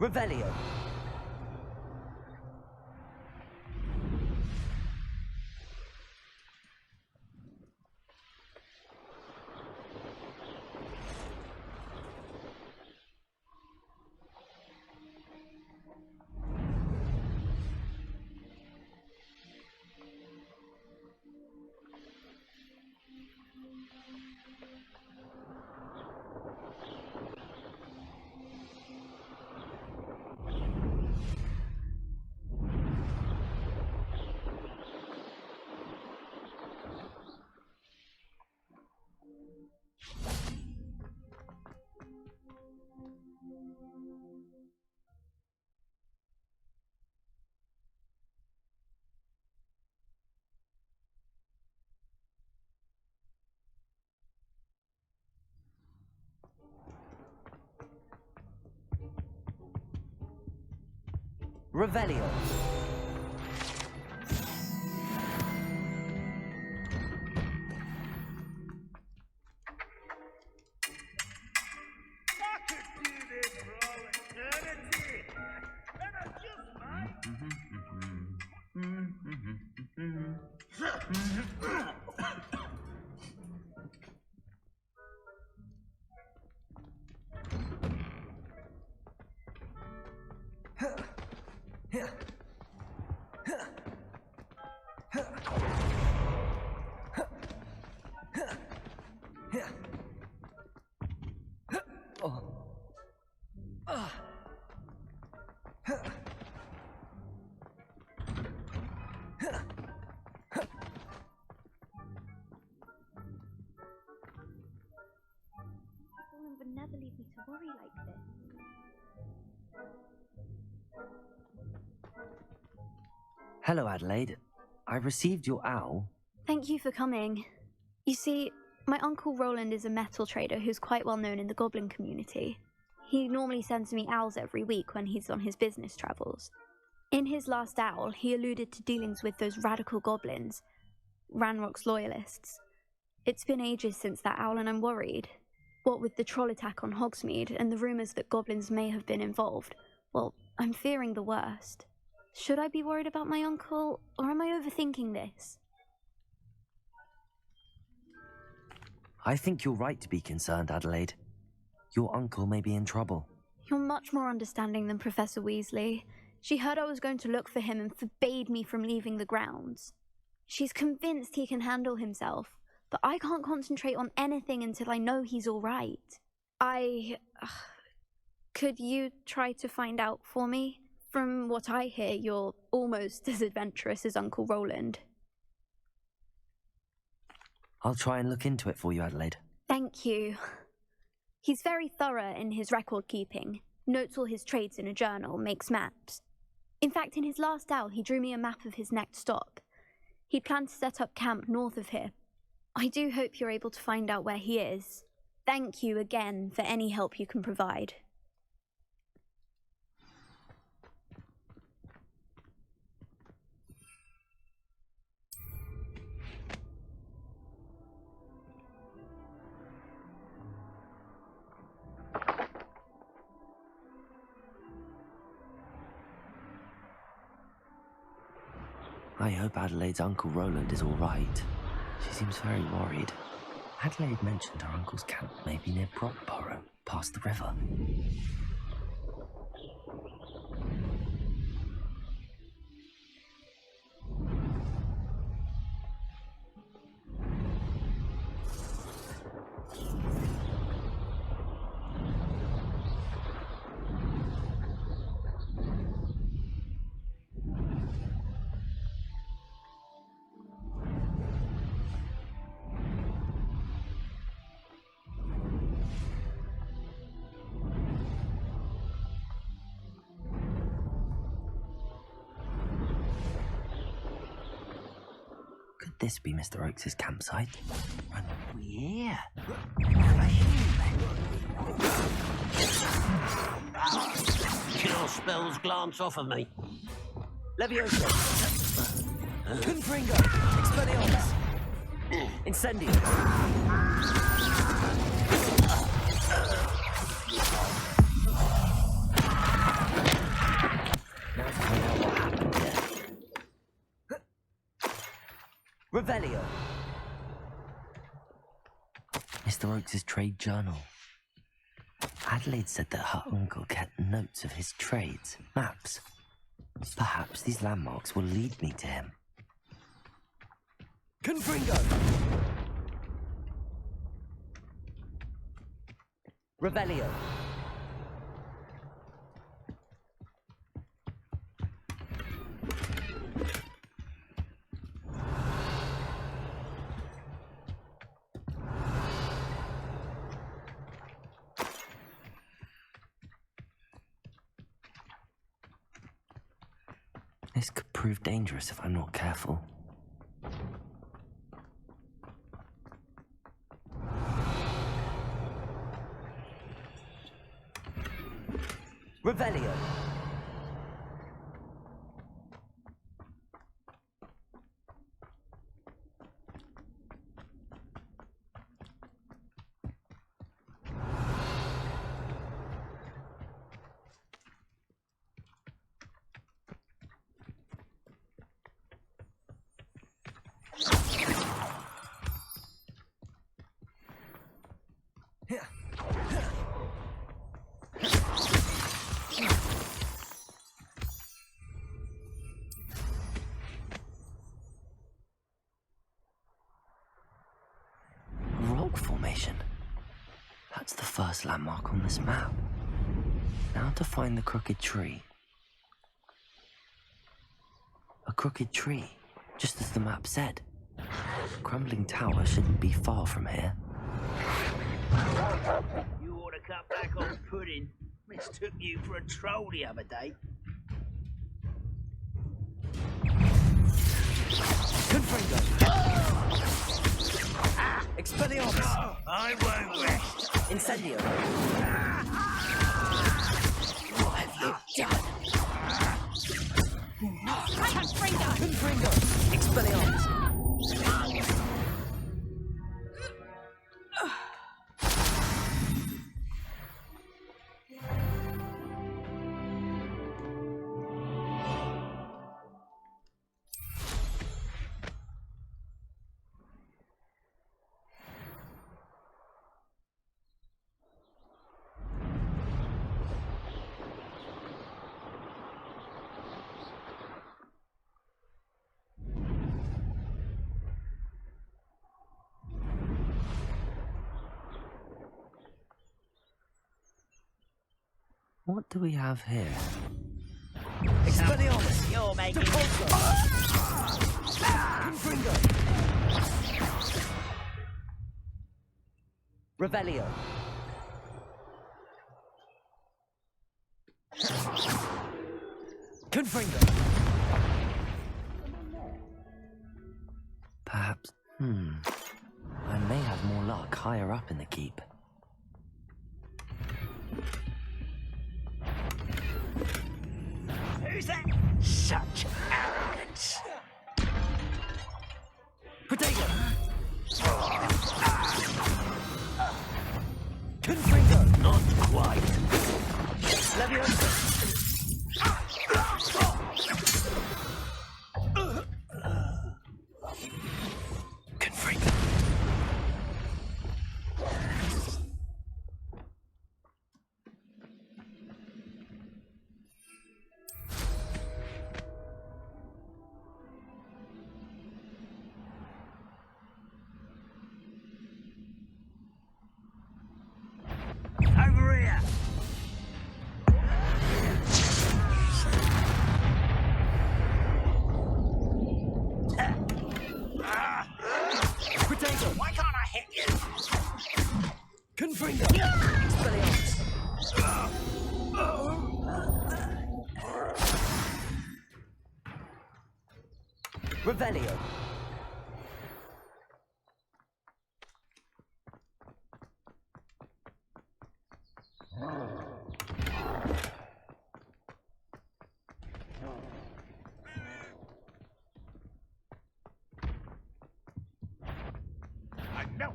Revelio. Revelio. Roland would never leave me to worry like this. Hello, Adelaide. I received your owl. Thank you for coming. You see, my uncle Roland is a metal trader who's quite well known in the goblin community. He normally sends me owls every week when he's on his business travels. In his last owl, he alluded to dealings with those radical goblins, Ranrock's loyalists. It's been ages since that owl and I'm worried. What with the troll attack on Hogsmeade and the rumours that goblins may have been involved, well, I'm fearing the worst. Should I be worried about my uncle, or am I overthinking this? I think you're right to be concerned, Adelaide. Your uncle may be in trouble. You're much more understanding than Professor Weasley. She heard I was going to look for him and forbade me from leaving the grounds. She's convinced he can handle himself, but I can't concentrate on anything until I know he's all right. Could you try to find out for me? From what I hear, you're almost as adventurous as Uncle Roland. I'll try and look into it for you, Adelaide. Thank you. He's very thorough in his record keeping, notes all his trades in a journal, makes maps. In fact, in his last owl, he drew me a map of his next stop. He planned to set up camp north of here. I do hope you're able to find out where he is. Thank you again for any help you can provide. I hope Adelaide's Uncle Roland is all right. She seems very worried. Adelaide mentioned her uncle's camp may be near Brockborough, past the river. Could this be Mr. Oakes' campsite? And we're here. Kill spells glance off of me. Leviosa! Confringo! Expelliarmus! Incendio! Revelio. Mr. Oakes' trade journal. Adelaide said that her uncle kept notes of his trades, maps. Perhaps these landmarks will lead me to him. Confringo. Revelio. This could prove dangerous if I'm not careful. Revelio. Rock formation. That's the first landmark on this map. Now to find the crooked tree. A crooked tree, just as the map said. Crumbling tower shouldn't be far from here. You ought to cut back on pudding. Mistook you for a troll the other day. Confringo. Expelliarmus. I won't rest. Incendio. What have you done? Confringo. Expelliarmus. What do we have here? Expelliarmus. You're making Confringo. Revelio. Confringo. Perhaps, I may have more luck higher up in the keep. Who's that? Such arrogance. Potato. Confringo. Not quite. Leviosa. Confringo. Over here. Potato. Why can't I hit you? Confringo. Expelliarmus. Revelio. I know.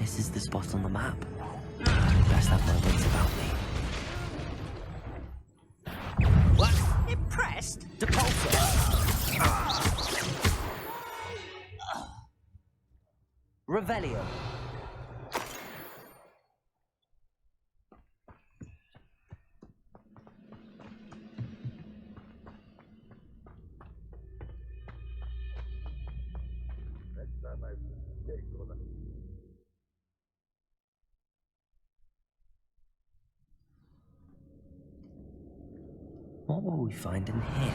This is the spot on the map. Best have my wits about me. What? Impressed? Depulso. Revelio. What will we find in here?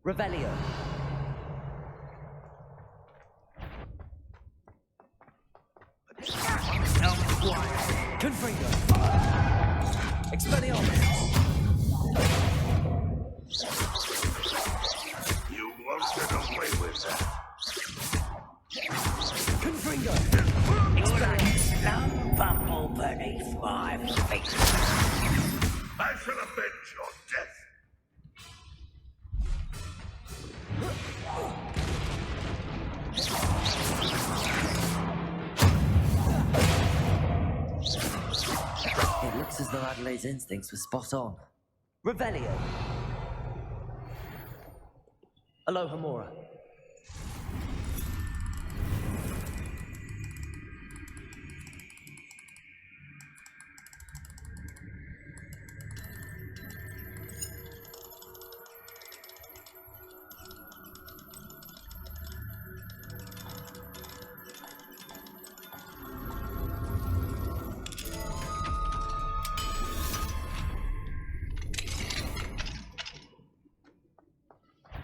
Revelio. Confringo. Expelliarmus. You won't get away with that. Confringo. You're like a slow bumble beneath my feet. I shall avenge your death. It looks as though Adelaide's instincts were spot on. Revelio. Alohomora.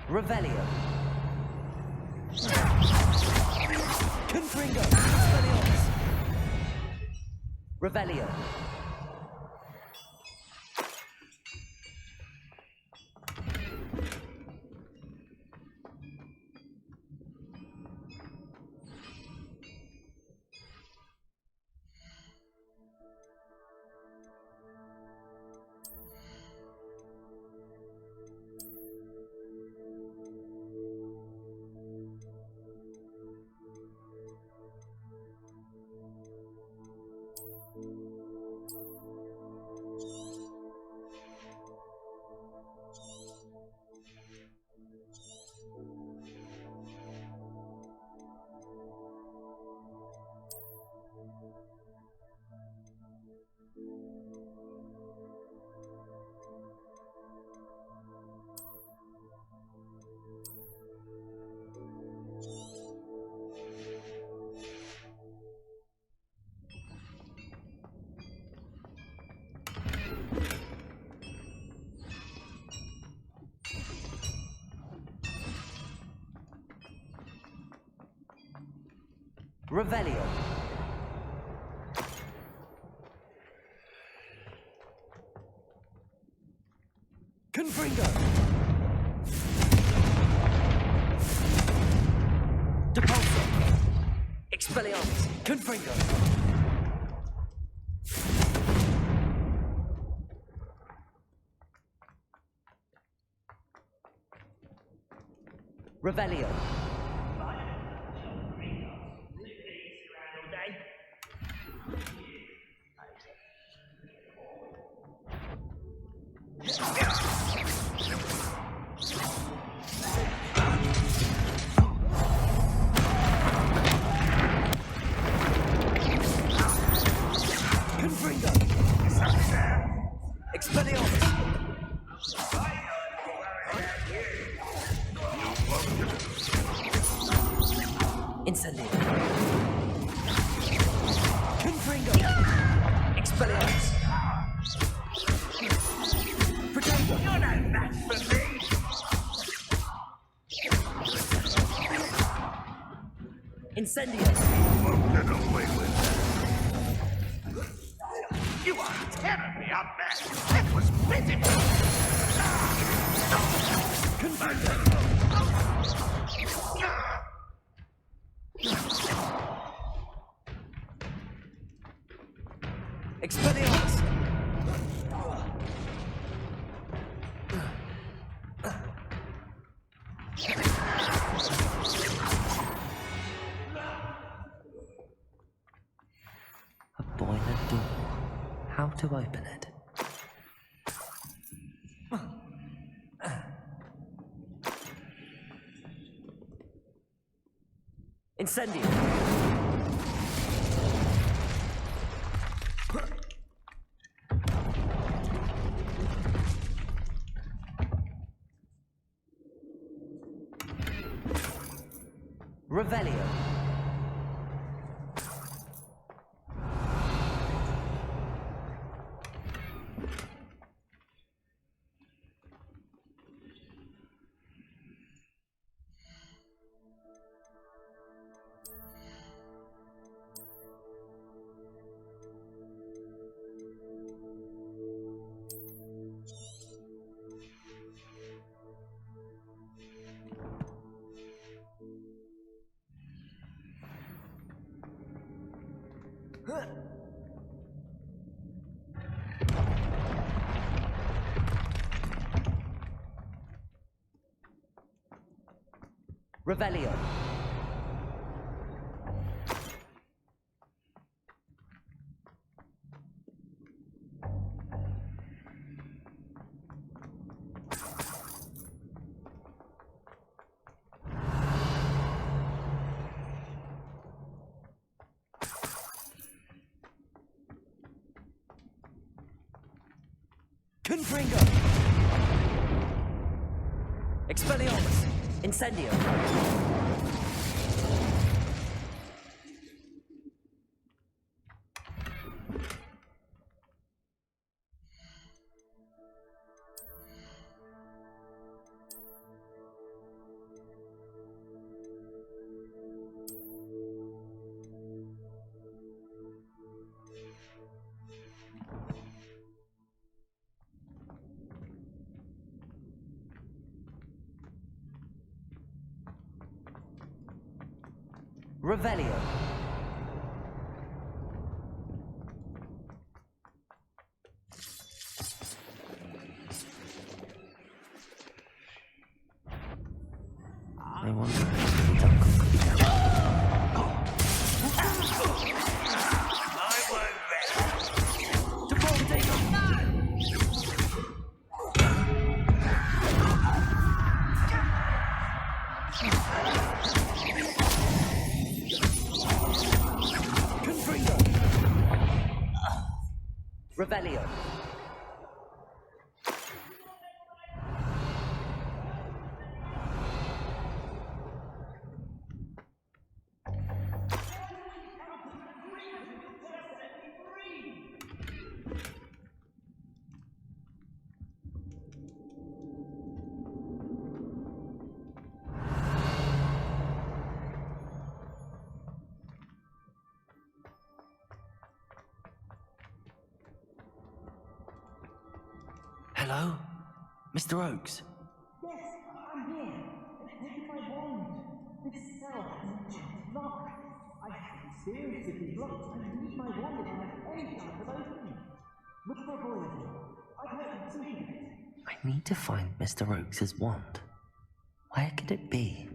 Revelio. Confringo. Expelliarmus. Revelio. Revelio. Confringo. Depulso. Expelliarmus. Confringo. Revelio. Confringo. Expelliarmus. Incendio. Confringo. Expelliarmus. Protego. You're no match for me. Incendio. Won't get away with that. You are tearing me up, man. That was pitiful. Confringo. Expelliarmus. A boiler door. How to open it? Incendio. Revelio. Revelio. Confringo. Expelliarmus. Incendio. Revelio. I wonder if the uncle could be down. I won't rest. To Portago. Confringo. Revelio. Hello? Mr. Oakes? Yes, I'm here. Take my wand. This cell has enchanted lock. I have experienced it in blocks and need my wand if I have any chance of opening. Look for a boy. I've heard something of it. I need to find Mr. Oakes' wand. Where could it be?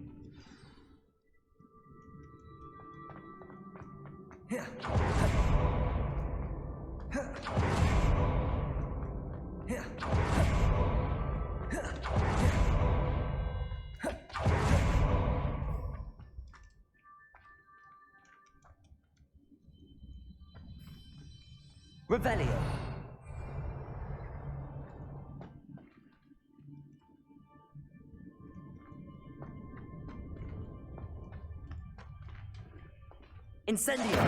Revelio. Incendio.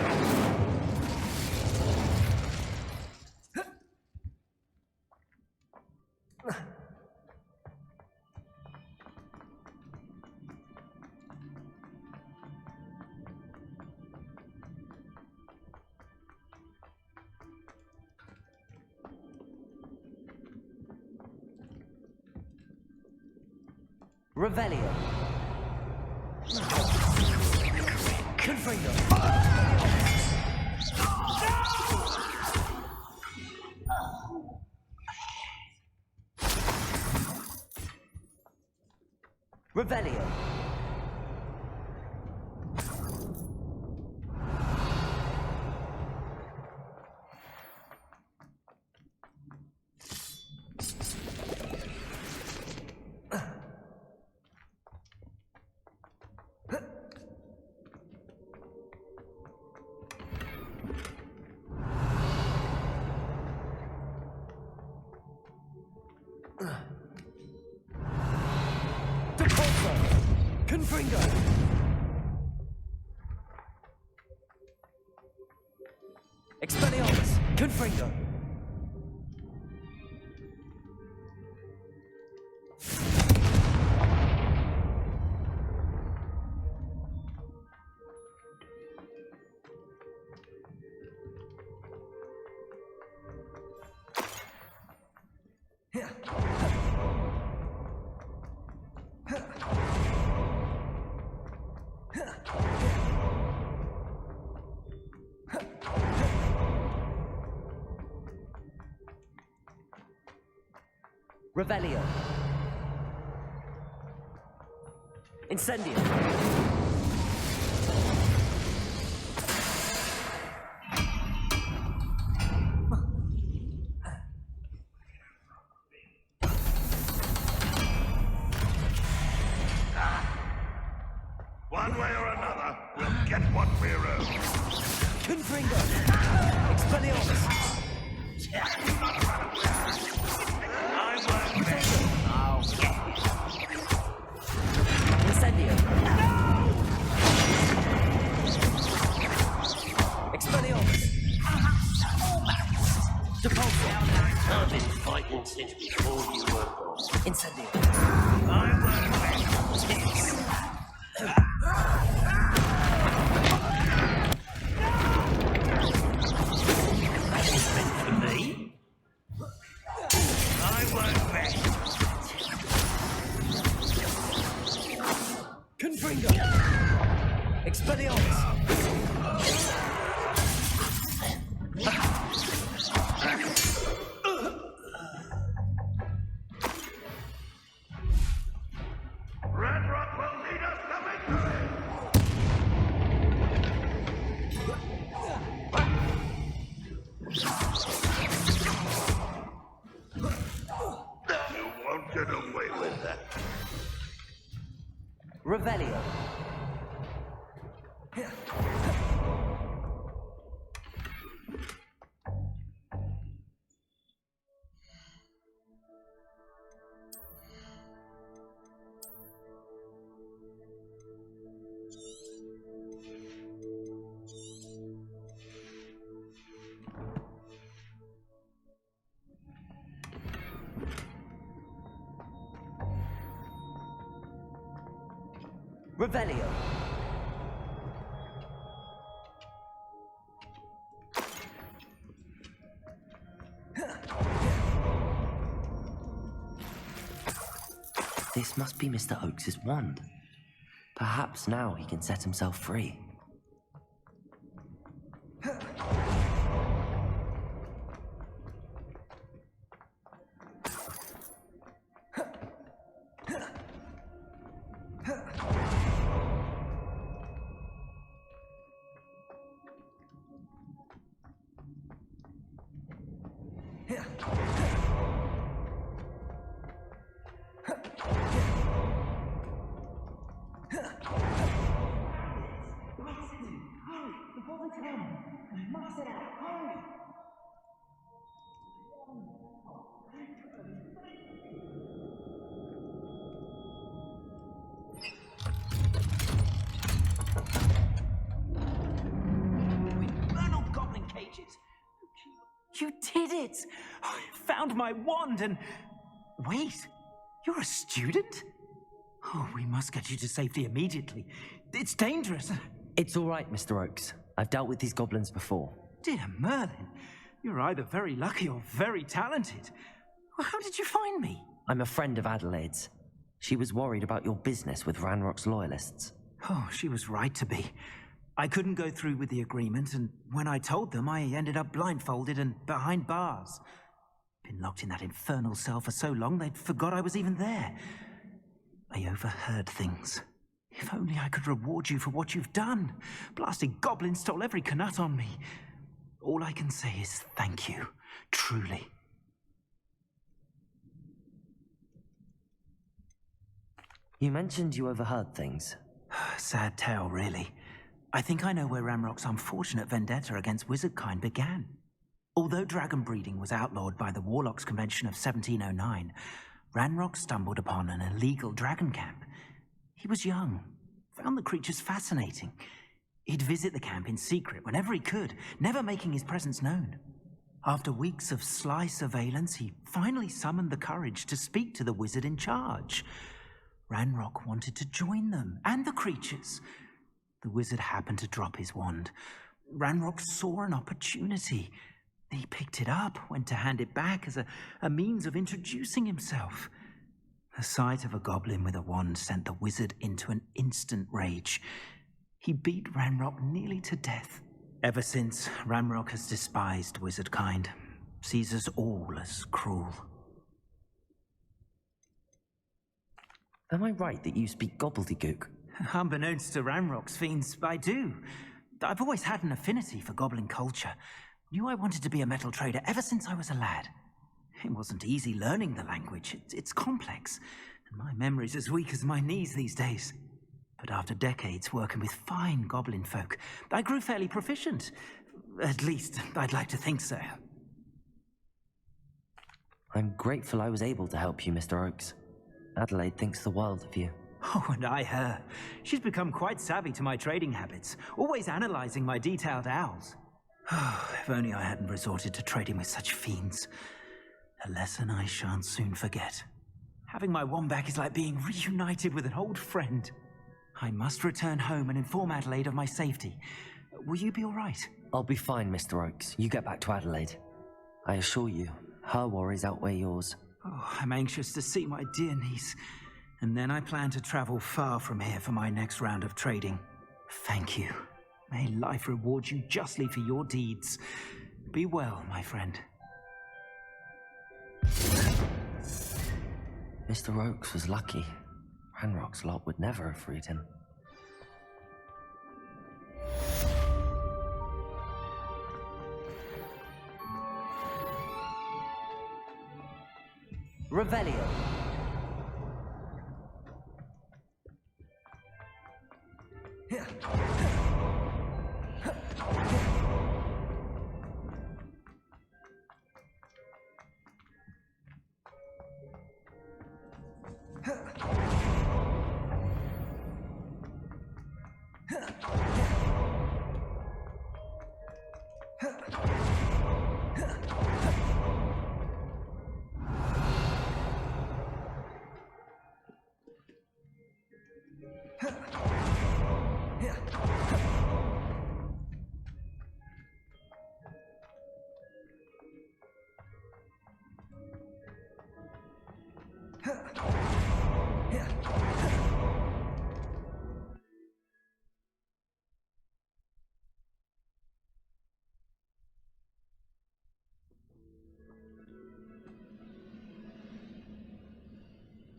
Revelio. Confringo. Revelio. Confringo! Expelliarmus! Confringo! Revelio. Incendio. One way or another, we'll get what we're owed. Confringo. Expelliarmus. Incendio. Expelliarmus. Depulso. I've been fighting since before you were born. Incendio. For me? I won't bet. Confringo. Expelliarmus. Ranrock will lead us to victory! You won't get away with that. Revelio. Revelio. This must be Mr. Oakes's wand. Perhaps now he can set himself free. Infernal goblin cages. You did it! I found my wand and... Wait, you're a student? Oh, we must get you to safety immediately. It's dangerous. It's all right, Mr. Oakes. I've dealt with these goblins before. Dear Merlin, you're either very lucky or very talented. Well, how did you find me? I'm a friend of Adelaide's. She was worried about your business with Ranrock's loyalists. Oh, she was right to be. I couldn't go through with the agreement, and when I told them, I ended up blindfolded and behind bars. Been locked in that infernal cell for so long, they'd forgot I was even there. I overheard things. If only I could reward you for what you've done. Blasted goblins stole every Knut on me. All I can say is thank you, truly. You mentioned you overheard things. Sad tale, really. I think I know where Ranrock's unfortunate vendetta against wizardkind began. Although dragon breeding was outlawed by the Warlocks Convention of 1709, Ranrock stumbled upon an illegal dragon camp. He was young, found the creatures fascinating. He'd visit the camp in secret whenever he could, never making his presence known. After weeks of sly surveillance, he finally summoned the courage to speak to the wizard in charge. Ranrock wanted to join them, and the creatures. The wizard happened to drop his wand. Ranrock saw an opportunity. He picked it up, went to hand it back as a means of introducing himself. The sight of a goblin with a wand sent the wizard into an instant rage. He beat Ranrock nearly to death. Ever since, Ranrock has despised wizard kind, sees us all as cruel. Am I right that you speak gobbledygook? Unbeknownst to Ranrock's fiends, I do. I've always had an affinity for goblin culture. Knew I wanted to be a metal trader ever since I was a lad. It wasn't easy learning the language. It's complex, and my memory's as weak as my knees these days. But after decades working with fine goblin folk, I grew fairly proficient. At least, I'd like to think so. I'm grateful I was able to help you, Mr. Oakes. Adelaide thinks the world of you. Oh, and I her. She's become quite savvy to my trading habits, always analyzing my detailed owls. If only I hadn't resorted to trading with such fiends. A lesson I shan't soon forget. Having my wand back is like being reunited with an old friend. I must return home and inform Adelaide of my safety. Will you be all right? I'll be fine, Mr. Oakes. You get back to Adelaide. I assure you, her worries outweigh yours. Oh, I'm anxious to see my dear niece. And then I plan to travel far from here for my next round of trading. Thank you. May life reward you justly for your deeds. Be well, my friend. Mr. Oakes was lucky. Ranrock's lot would never have freed him. Revelio.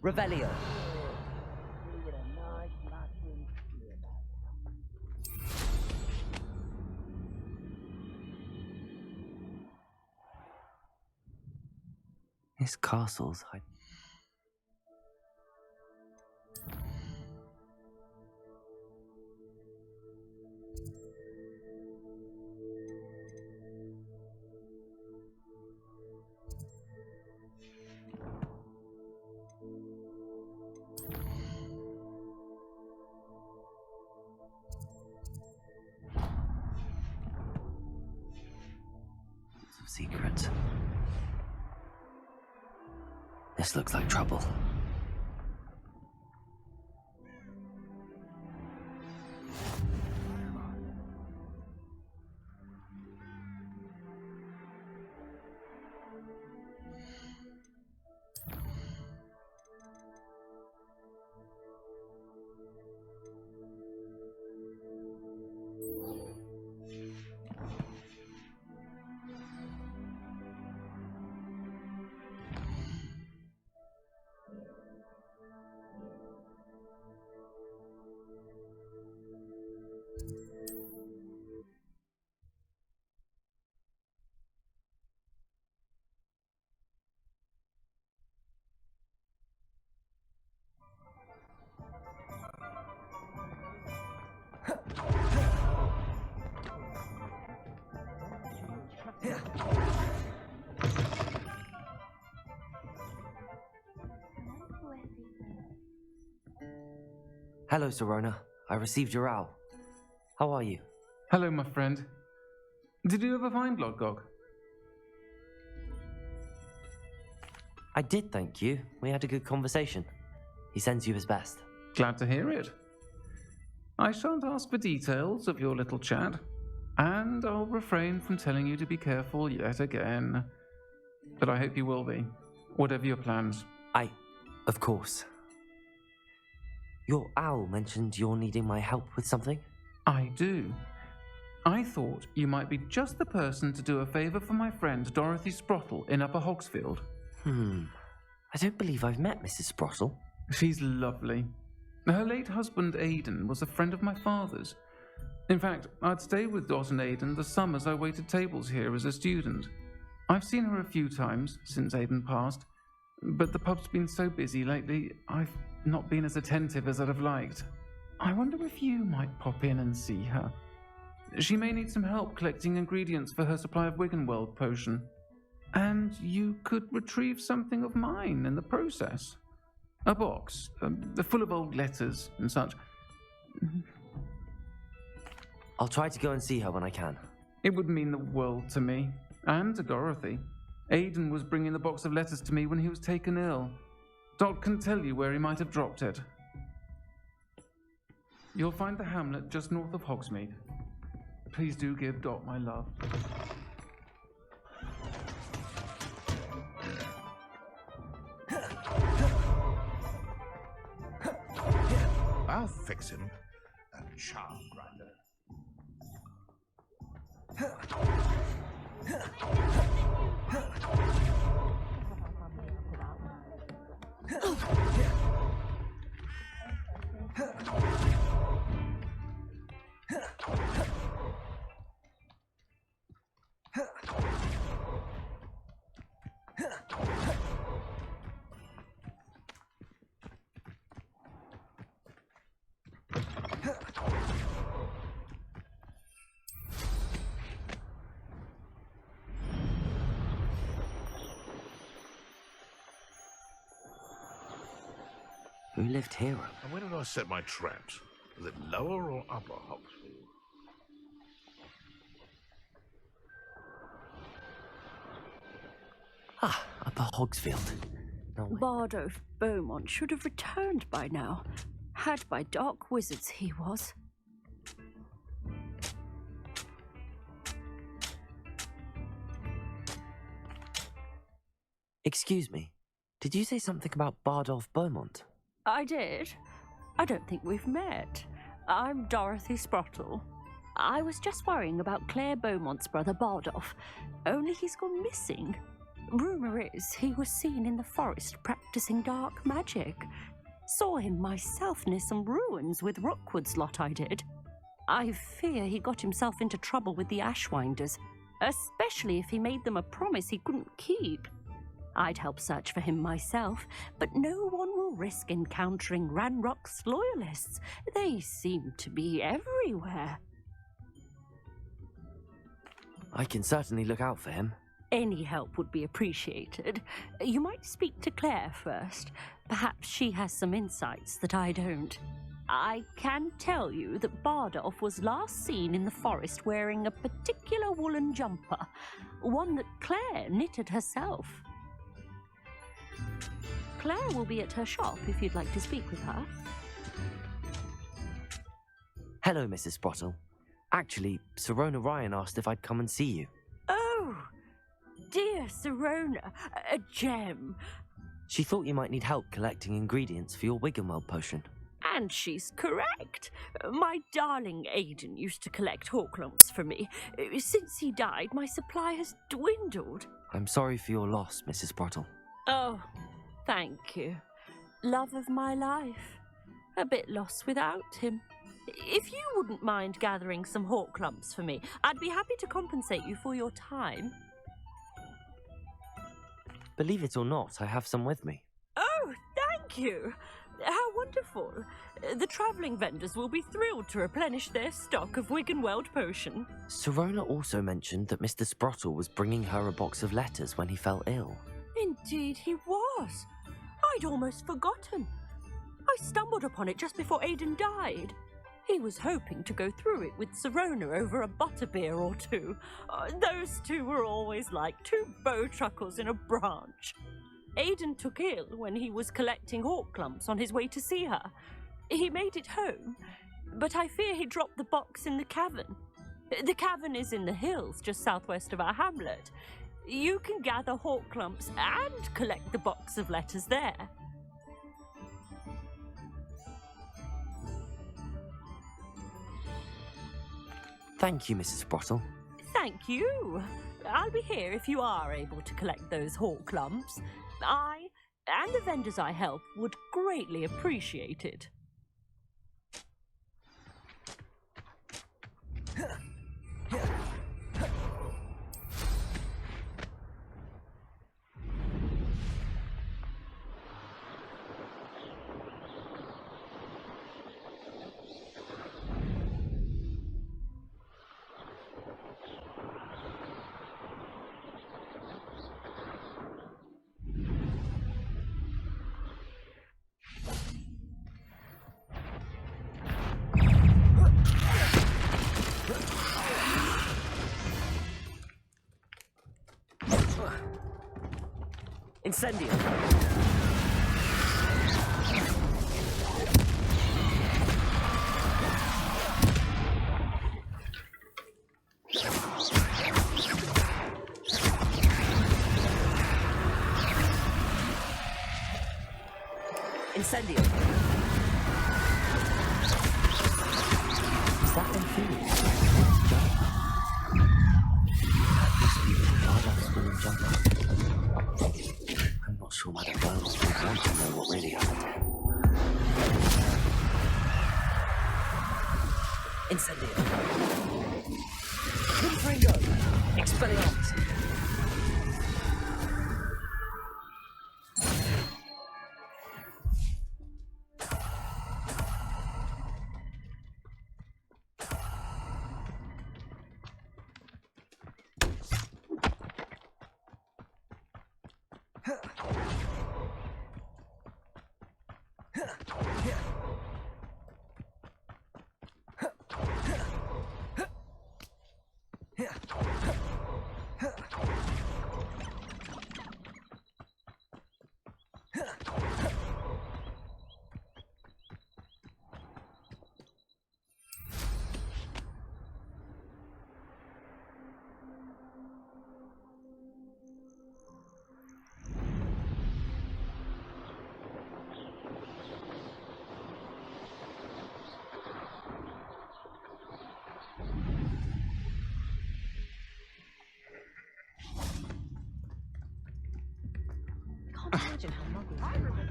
Revelio. This castle's high. Of secrets. This looks like trouble. Hello, Serona. I received your owl. How are you? Hello, my friend. Did you ever find Lodgog? I did, thank you. We had a good conversation. He sends you his best. Glad to hear it. I shan't ask for details of your little chat, and I'll refrain from telling you to be careful yet again. But I hope you will be, whatever your plans. Of course. Your owl mentioned you're needing my help with something? I do. I thought you might be just the person to do a favour for my friend Dorothy Sprottle in Upper Hogsfield. I don't believe I've met Mrs. Sprottle. She's lovely. Her late husband Aidan was a friend of my father's. In fact, I'd stay with Dot and Aidan the summers I waited tables here as a student. I've seen her a few times since Aidan passed, but the pub's been so busy lately, I've not been as attentive as I'd have liked. I wonder if you might pop in and see her. She may need some help collecting ingredients for her supply of Wiggenweld potion. And you could retrieve something of mine in the process. A box, full of old letters and such. I'll try to go and see her when I can. It would mean the world to me, and to Dorothy. Aidan was bringing the box of letters to me when he was taken ill. Dot can tell you where he might have dropped it. You'll find the hamlet just north of Hogsmeade. Please do give Dot my love. I'll fix him. That charm grinder. Who lived here? And where did I set my traps? Was it lower or upper Hogsfield? Upper Hogsfield. No way. Bardolph Beaumont should have returned by now. Had by dark wizards he was. Excuse me. Did you say something about Bardolph Beaumont? I did. I don't think we've met. I'm Dorothy Sprottle. I was just worrying about Claire Beaumont's brother Bardolph, only he's gone missing. Rumour is he was seen in the forest practicing dark magic. Saw him myself near some ruins with Rookwood's lot I did. I fear he got himself into trouble with the Ashwinders, especially if he made them a promise he couldn't keep. I'd help search for him myself, but no one will risk encountering Ranrock's loyalists. They seem to be everywhere. I can certainly look out for him. Any help would be appreciated. You might speak to Claire first. Perhaps she has some insights that I don't. I can tell you that Bardolph was last seen in the forest wearing a particular woolen jumper, one that Claire knitted herself. Claire will be at her shop if you'd like to speak with her. Hello, Mrs. Sprottle. Actually, Serona Ryan asked if I'd come and see you. Oh, dear Serona, a gem. She thought you might need help collecting ingredients for your Wiggenweld potion. And she's correct. My darling Aidan used to collect hawklumps for me. Since he died, my supply has dwindled. I'm sorry for your loss, Mrs. Sprottle. Oh, thank you. Love of my life. A bit lost without him. If you wouldn't mind gathering some hawklumps for me, I'd be happy to compensate you for your time. Believe it or not, I have some with me. Oh, thank you. How wonderful. The travelling vendors will be thrilled to replenish their stock of Wiggenweld potion. Serona also mentioned that Mr. Sprottle was bringing her a box of letters when he fell ill. Indeed he was. I'd almost forgotten. I stumbled upon it just before Aidan died. He was hoping to go through it with Sirona over a butterbeer or two. Those two were always like two bowtruckles in a branch. Aidan took ill when he was collecting hawk clumps on his way to see her. He made it home, but I fear he dropped the box in the cavern. The cavern is in the hills just southwest of our hamlet. You can gather hawk clumps and collect the box of letters there. Thank you, Mrs. Sprottle. Thank you. I'll be here if you are able to collect those hawk clumps. I and the vendors I help would greatly appreciate it. Incendio! Incendio! Is that Inferior? That must be the Bardolph's woolen jumper. I'm not sure Madame Bowles would want to know what really happened. Incendio! Confringo! Expelliarmus!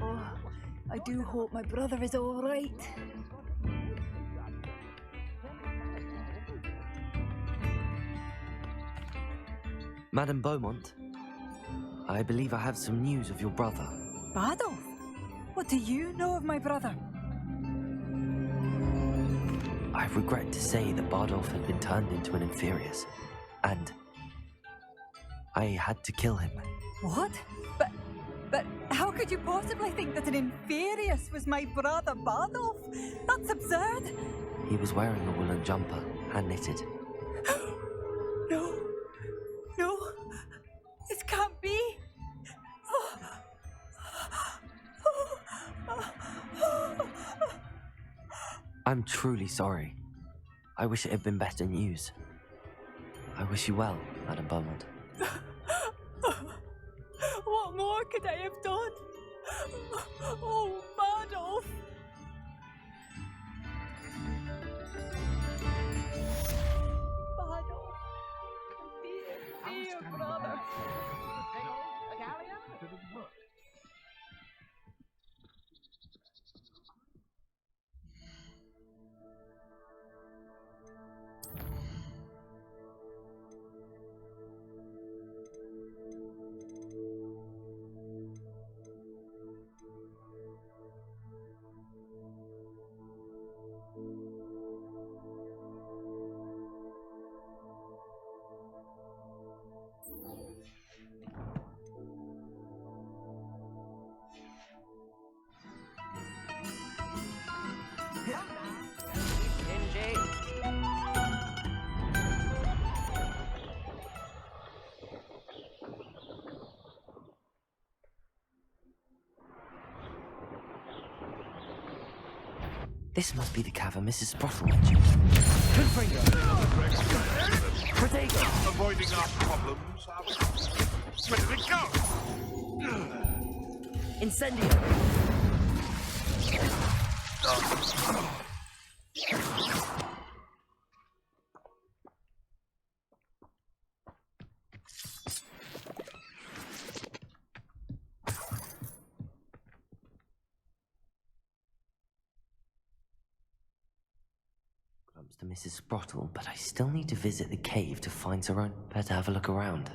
Oh, I do hope my brother is all right. Madame Beaumont, I believe I have some news of your brother. Bardolph? What do you know of my brother? I regret to say that Bardolph had been turned into an Inferius, and I had to kill him. What? But how could you possibly think that an Inferius was my brother Bardolph? That's absurd! He was wearing a woolen jumper, hand-knitted. No, it can't be. I'm truly sorry. I wish it had been better news. I wish you well, Madame Beaumont. What more could I have done? Oh, Bardolph! Bardolph, dear brother. This must be the cavern Mrs. Sprottle mentioned. Confringo! Protego! Avoiding our problems, are we? Where did it go? Incendio. Clumps to Mrs. Sprottle, but I still need to visit the cave to find Sarone. Better have a look around.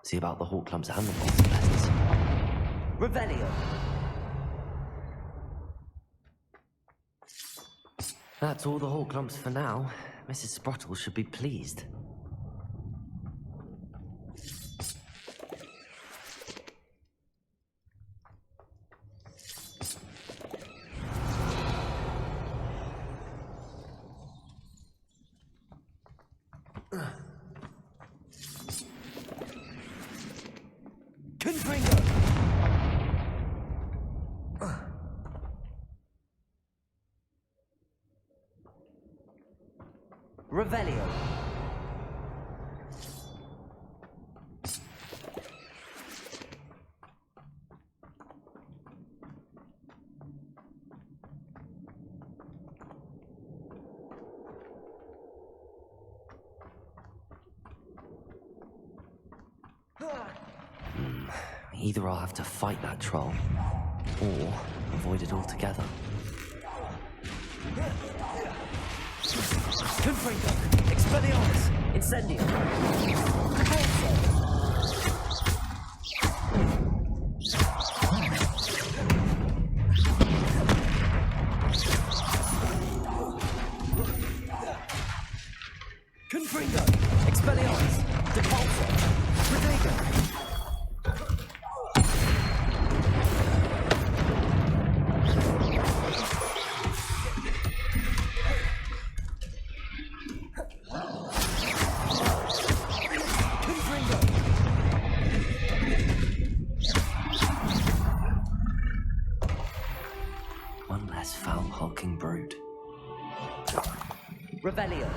See about the Hawk Clumps and the Poison Pests. Revelio. That's all the Hawk Clumps for now. Mrs. Sprottle should be pleased. Confringo. Revelio. Either I'll have to fight that troll, or avoid it altogether. Confringo. Expelliarmus. Incendio. Confringo. Expelliarmus. Depulso. Protego. One less foul-hulking brood. Revelio.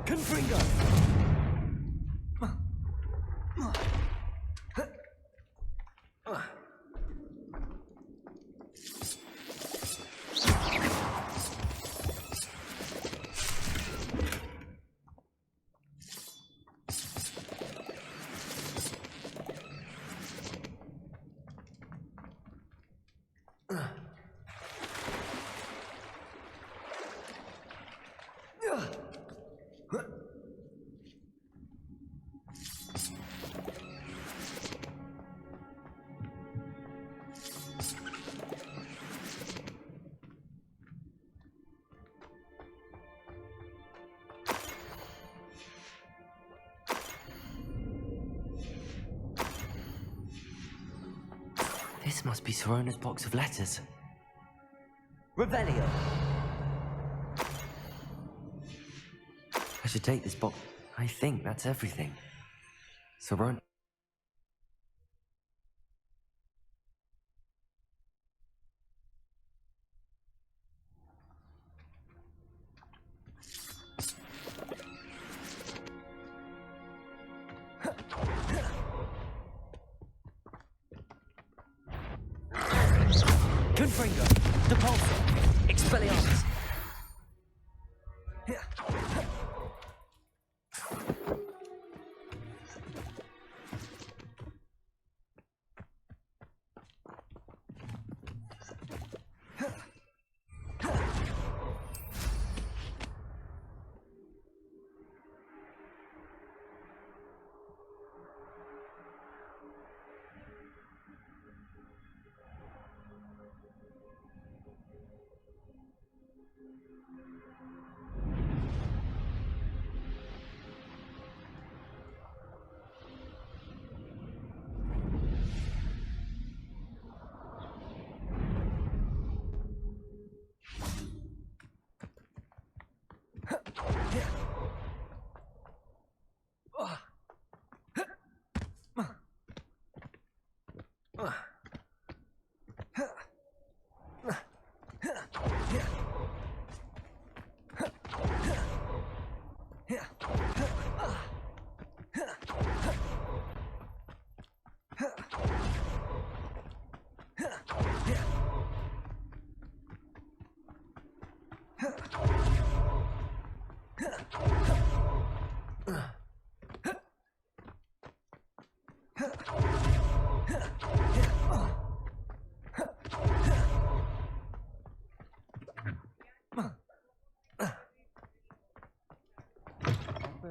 Confringo. This must be Sarona's box of letters. Revelio. I should take this box. I think that's everything. Sarona. Confringo. Depulso. Expelliarmus.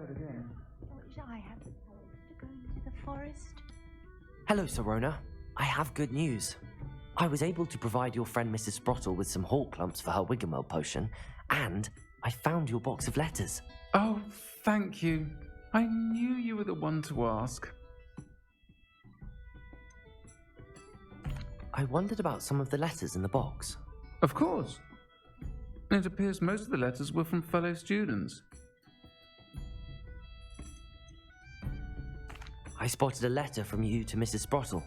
tired again. I wish I had the courage to go into the forest. Hello, Sorona. I have good news. I was able to provide your friend Mrs. Sprottle with some hawk lumps for her Wiggenweld potion, and I found your box of letters. Oh, thank you. I knew you were the one to ask. I wondered about some of the letters in the box. Of course. It appears most of the letters were from fellow students. I spotted a letter from you to Mrs. Sprottle.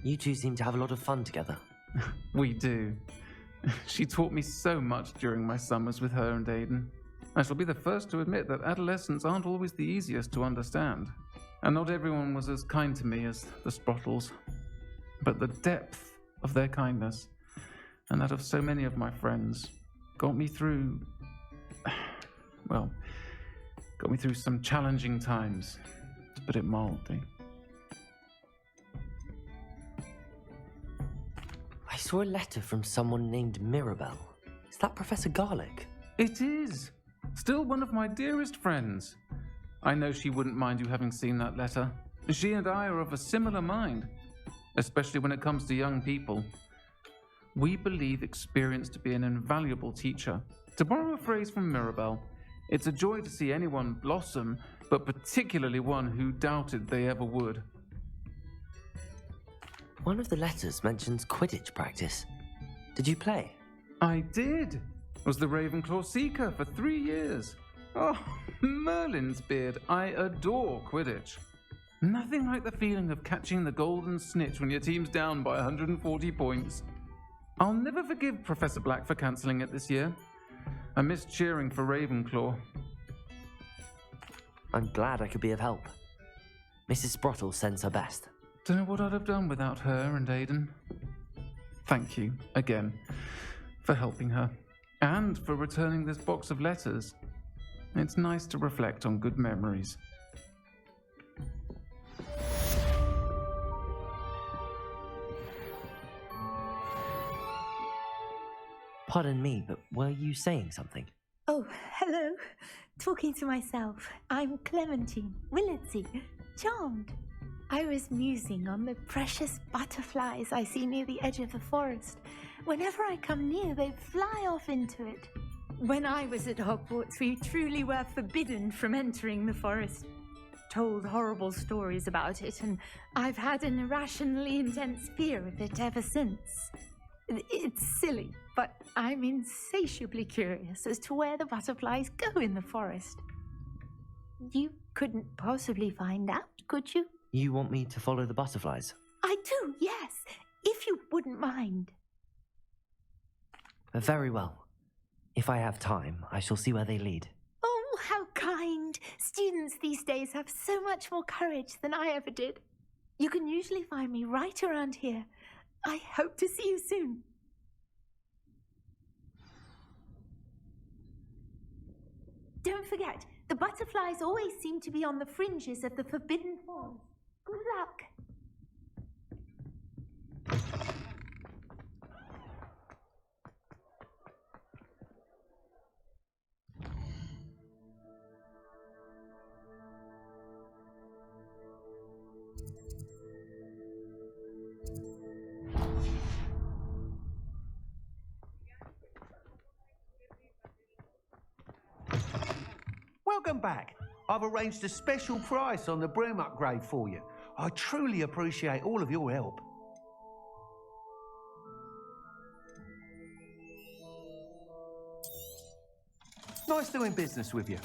You two seem to have a lot of fun together. We do. She taught me so much during my summers with her and Aidan. I shall be the first to admit that adolescents aren't always the easiest to understand. And not everyone was as kind to me as the Sprottles. But the depth of their kindness, and that of so many of my friends, got me through some challenging times, to put it mildly. I saw a letter from someone named Mirabelle. Is that Professor Garlick? It is! Still one of my dearest friends. I know she wouldn't mind you having seen that letter. She and I are of a similar mind, especially when it comes to young people. We believe experience to be an invaluable teacher. To borrow a phrase from Mirabelle, it's a joy to see anyone blossom, but particularly one who doubted they ever would. One of the letters mentions Quidditch practice. Did you play? I did. Was the Ravenclaw Seeker for 3 years. Oh, Merlin's beard. I adore Quidditch. Nothing like the feeling of catching the golden snitch when your team's down by 140 points. I'll never forgive Professor Black for cancelling it this year. I missed cheering for Ravenclaw. I'm glad I could be of help. Mrs. Sprottle sends her best. Don't know what I'd have done without her and Aidan. Thank you, again, for helping her, and for returning this box of letters. It's nice to reflect on good memories. Pardon me, but were you saying something? Oh, hello. Talking to myself. I'm Clementine Willardsey. Charmed. I was musing on the precious butterflies I see near the edge of the forest. Whenever I come near, they fly off into it. When I was at Hogwarts, we truly were forbidden from entering the forest. Told horrible stories about it, and I've had an irrationally intense fear of it ever since. It's silly, but I'm insatiably curious as to where the butterflies go in the forest. You couldn't possibly find out, could you? You want me to follow the butterflies? I do, yes, if you wouldn't mind. Very well. If I have time, I shall see where they lead. Oh, how kind. Students these days have so much more courage than I ever did. You can usually find me right around here. I hope to see you soon. Don't forget, the butterflies always seem to be on the fringes of the Forbidden Forest. Good luck. Welcome back. I've arranged a special price on the broom upgrade for you. I truly appreciate all of your help. Nice doing business with you.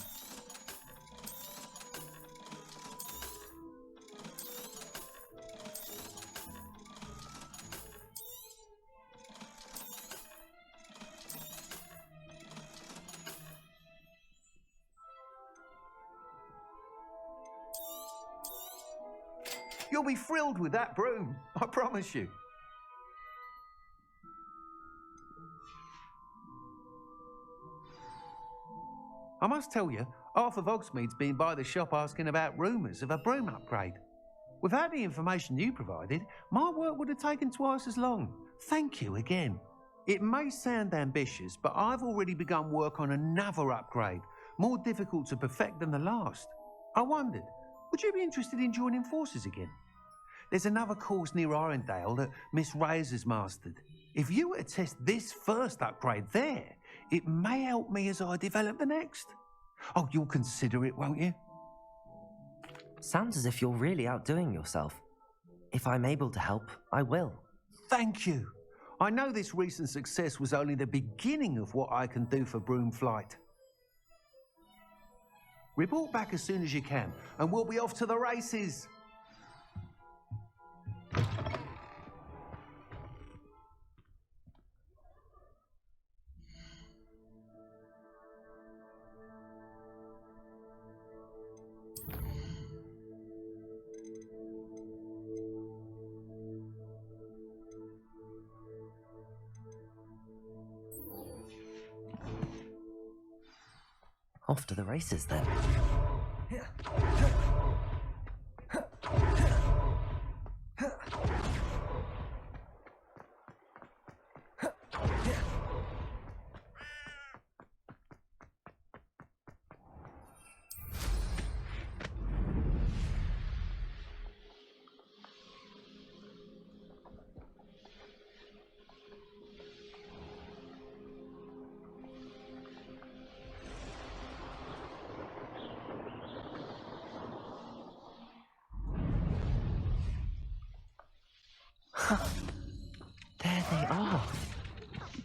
You'll be thrilled with that broom, I promise you. I must tell you, half of Hogsmeade's been by the shop asking about rumours of a broom upgrade. Without the information you provided, my work would have taken twice as long. Thank you again. It may sound ambitious, but I've already begun work on another upgrade, more difficult to perfect than the last. I wondered, would you be interested in joining forces again? There's another course near Irondale that Miss Reyes has mastered. If you were to test this first upgrade there, it may help me as I develop the next. Oh, you'll consider it, won't you? Sounds as if you're really outdoing yourself. If I'm able to help, I will. Thank you. I know this recent success was only the beginning of what I can do for Broomflight. Report back as soon as you can, and we'll be off to the races. Off to the races then. There they are.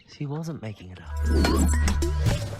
She wasn't making it up.